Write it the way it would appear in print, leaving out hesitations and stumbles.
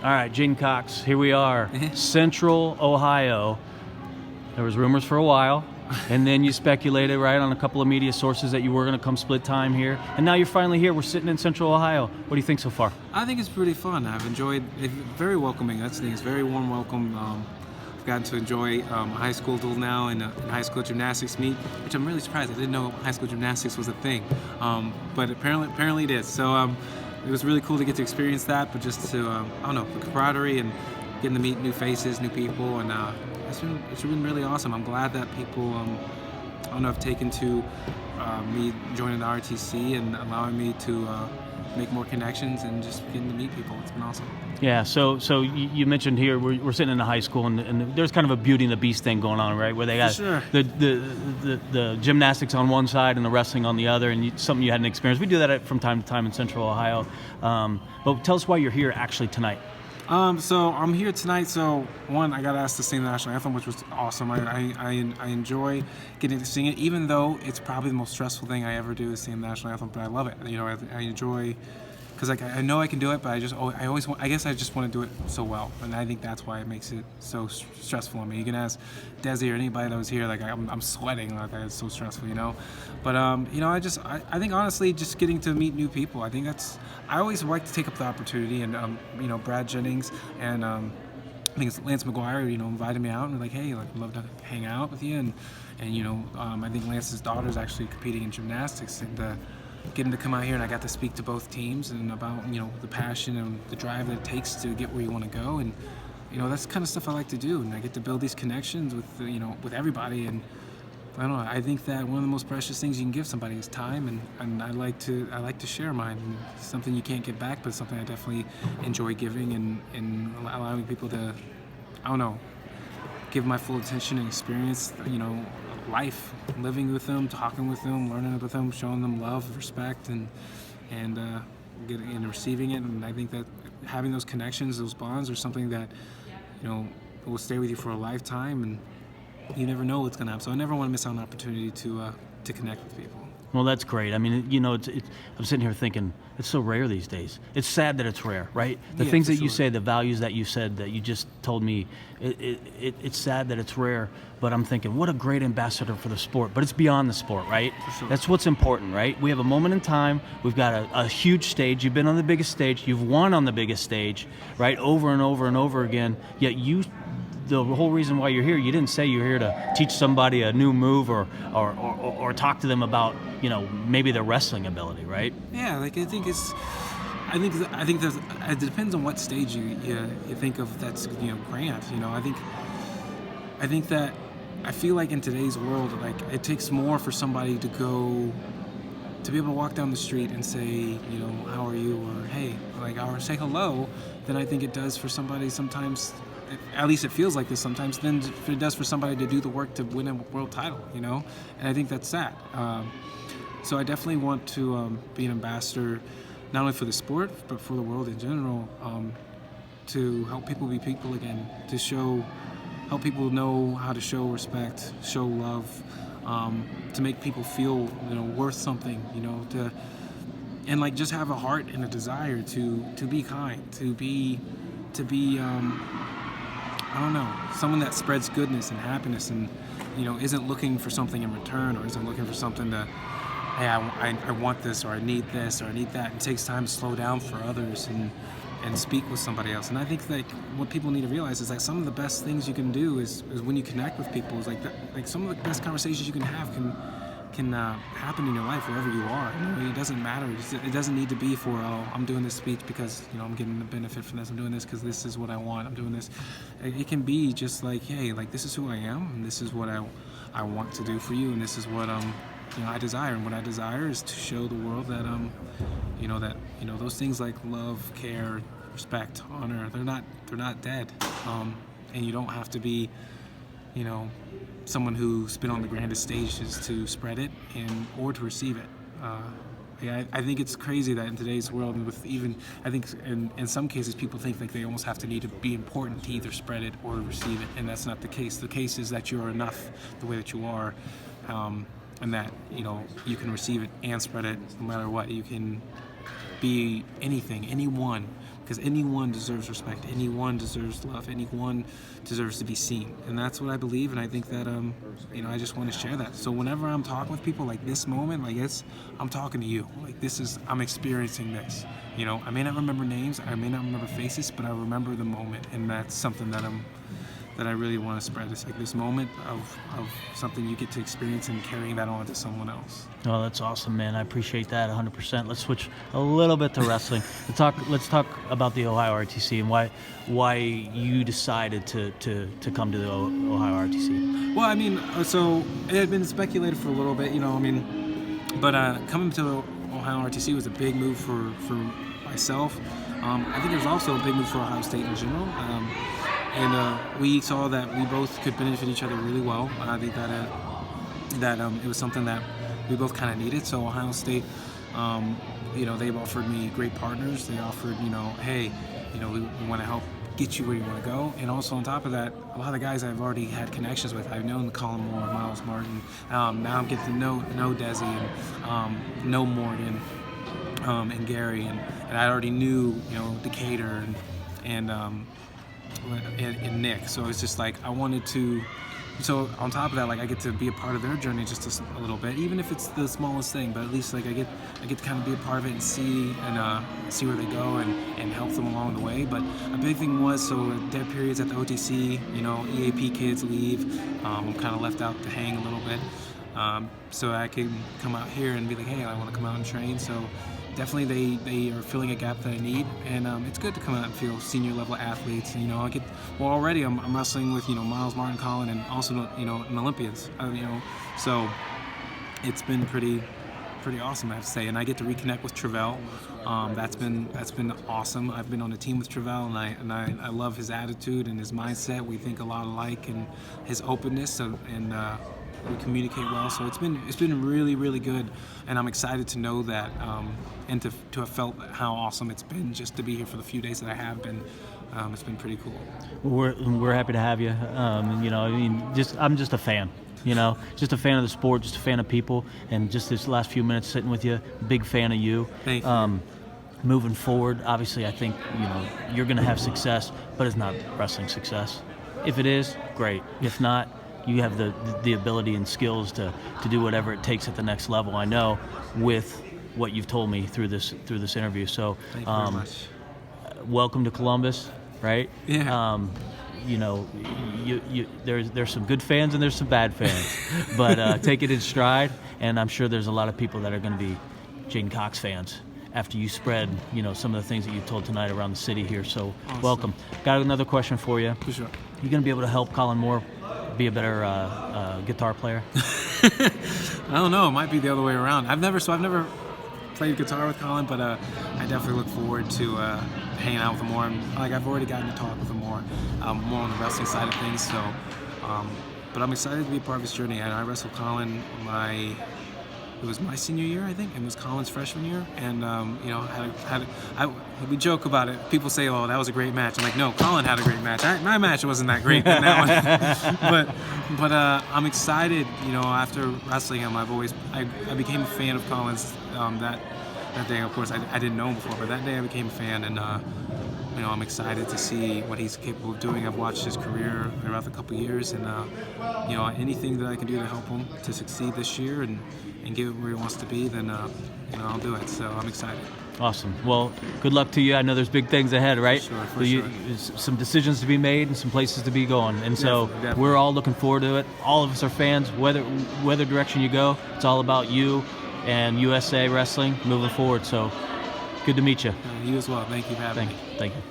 All right, J'den Cox, here we are, Central Ohio. There was rumors for a while, and then you speculated, right, on a couple of media sources that you were going to come split time here, and now you're finally here. We're sitting in Central Ohio. What do you think so far? I think it's pretty fun. I've enjoyed it. Very welcoming. That's the thing. It's very warm welcome. I've gotten to enjoy high school till now and high school gymnastics meet, which I'm really surprised. I didn't know high school gymnastics was a thing, but apparently it is. So it was really cool to get to experience that, but just to I don't know, the camaraderie and getting to meet new faces, new people, and it's been really awesome. I'm glad that people I don't know, have taken to me joining the RTC and allowing me to make more connections and just getting to meet people. It's been awesome. Yeah, so you mentioned here we're sitting in a high school, and there's kind of a Beauty and the Beast thing going on, right? Where they got sure. the gymnastics on one side and the wrestling on the other, and something you hadn't experienced. We do that from time to time in Central Ohio. But tell us why you're here actually tonight. So I'm here tonight. So one, I got asked to sing the national anthem, which was awesome. I enjoy getting to sing it, even though it's probably the most stressful thing I ever do is sing the national anthem. But I love it. You know, I enjoy, because I know I can do it, but I just want to do it so well, and I think that's why it makes it so stressful on me. You can ask Desi or anybody that was here, like I'm sweating, like it's so stressful, you know. But you know, I think honestly, just getting to meet new people, I always like to take up the opportunity, and you know, Brad Jennings and I think it's Lance McGuire, you know, invited me out and like, hey, like, I'd love to hang out with you, and you know, I think Lance's daughter is actually competing in gymnastics, and getting to come out here, and I got to speak to both teams and about, you know, the passion and the drive that it takes to get where you want to go, and you know, that's the kind of stuff I like to do, and I get to build these connections with, you know, with everybody, and I don't know, I think that one of the most precious things you can give somebody is time, and I like to share mine. And it's something you can't get back, but something I definitely enjoy giving, and allowing people to, I don't know, give my full attention and experience, you know, life, living with them, talking with them, learning with them, showing them love, respect, and getting and receiving it. And I think that having those connections, those bonds, are something that, you know, will stay with you for a lifetime, and you never know what's going to happen. So I never want to miss out on an opportunity to connect with people. Well, that's great. I mean, you know, I'm sitting here thinking it's so rare these days. It's sad that it's rare, right? The Yeah, things for that you sure. say, the values that you said, that you just told me, it's sad that it's rare. But I'm thinking, what a great ambassador for the sport. But it's beyond the sport, right? For sure. That's what's important, right? We have a moment in time. We've got a huge stage. You've been on the biggest stage. You've won on the biggest stage, right? Over and over and over again. Yet the whole reason why you're here, you didn't say you're here to teach somebody a new move or talk to them about, you know, maybe their wrestling ability, right? Yeah, like I think there's, it depends on what stage you think of that's, you know, grand. You know, I think that I feel like in today's world, like it takes more for somebody to be able to walk down the street and say, you know, how are you, or hey, like, or say hello, than I think it does for somebody sometimes. At least it feels like this sometimes, than it does for somebody to do the work to win a world title, you know? And I think that's sad. So I definitely want to be an ambassador, not only for the sport, but for the world in general, to help people be people again, to help people know how to show respect, show love, to make people feel, you know, worth something, you know, and like just have a heart and a desire to be kind, to be I don't know, someone that spreads goodness and happiness, and, you know, isn't looking for something in return, or isn't looking for something to, hey, I want this, or I need this, or I need that. It takes time to slow down for others and speak with somebody else. And I think that what people need to realize is that some of the best things you can do is when you connect with people, is like some of the best conversations you can have can happen in your life wherever you are. You know, it doesn't matter. It doesn't need to be for, oh, I'm doing this speech because, you know, I'm getting the benefit from this. I'm doing this because this is what I want. I'm doing this. It can be just like, hey, like, this is who I am, and this is what I want to do for you, and this is what you know, I desire. And what I desire is to show the world that you know, those things like love, care, respect, honor, they're not dead. And you don't have to be, you know, someone who's been on the grandest stages to spread it or to receive it. Yeah, I think it's crazy that in today's world, and with even, I think in some cases people think like they almost have to need to be important to either spread it or receive it, and that's not the case. The case is that you're enough the way that you are, and that, you know, you can receive it and spread it no matter what. You can be anything, anyone, because anyone deserves respect, anyone deserves love, anyone deserves to be seen, and that's what I believe. And I think that I just want to share that. So whenever I'm talking with people, like this moment, like I'm talking to you. Like I'm experiencing this. I may not remember names, I may not remember faces, but I remember the moment, and that's something that I really want to spread. It's like this moment of something you get to experience and carrying that on to someone else. Oh, that's awesome, man. I appreciate that 100%. Let's switch a little bit to wrestling. Let's talk about the Ohio RTC and why you decided to come to the Ohio RTC. Well, I mean, so it had been speculated for a little bit, but coming to Ohio RTC was a big move for myself. I think it was also a big move for Ohio State in general. And we saw that we both could benefit each other really well. I think that it was something that we both kind of needed. So Ohio State, they've offered me great partners. They offered, hey, we want to help get you where you want to go. And also on top of that, a lot of the guys I've already had connections with. I've known Colin Moore, Miles Martin. Now I'm getting to know Desi and know Morgan and Gary. And I already knew, Decatur and Nick. So it's just like I wanted to. So on top of that, like I get to be a part of their journey just a little bit, even if it's the smallest thing. But at least like I get to kind of be a part of it and see where they go and help them along the way. But a big thing was dead periods at the OTC. EAP kids leave. I'm kind of left out to hang a little bit. So I can come out here and be like, hey, I want to come out and train. So definitely they are filling a gap that I need, and it's good to come out and feel senior level athletes. And already I'm wrestling with Miles Martin, Colin, and also an Olympians. So it's been pretty awesome, I have to say. And I get to reconnect with Travell. That's been awesome. I've been on a team with Travell, and I love his attitude and his mindset. We think a lot alike, and his openness and we communicate well. So it's been really, really good, and I'm excited to know that and to have felt how awesome it's been just to be here for the few days that I have been. It's been pretty cool. We're happy to have you. I'm just a fan. Just a fan of the sport, just a fan of people, and just this last few minutes sitting with you, big fan of you. Thank you. Moving forward, obviously, I think you're going to have success, but it's not wrestling success. If it is, great. If not, you have the ability and skills to do whatever it takes at the next level. I know with what you've told me through this interview. So, thank you very much. Welcome to Columbus, right? Yeah. There's some good fans and there's some bad fans, but take it in stride. And I'm sure there's a lot of people that are going to be J'den Cox fans after you spread some of the things that you told tonight around the city here. So awesome. Welcome. Got another question for you. For sure. You going to be able to help Colin Moore be a better guitar player? I don't know. It might be the other way around. I've never played guitar with Colin, but I definitely look forward to hanging out with him more. And, I've already gotten to talk with him more on the wrestling side of things. So, but I'm excited to be a part of his journey. And I wrestled Colin it was my senior year, I think, and it was Colin's freshman year. And we joke about it. People say, "Oh, that was a great match." I'm like, "No, Colin had a great match. My match wasn't that great in that one." but I'm excited. After wrestling him, I became a fan of Colin's that day. Of course, I didn't know him before, but that day I became a fan, and I'm excited to see what he's capable of doing. I've watched his career throughout the couple years, and anything that I can do to help him to succeed this year and get where he wants to be, then I'll do it. So I'm excited. Awesome. Well, good luck to you. I know there's big things ahead, right? For sure. Some decisions to be made and some places to be going. And so definitely. We're all looking forward to it. All of us are fans. Whether direction you go, it's all about you and USA Wrestling moving forward. So good to meet you. You as well. Thank you for having me. Thank you.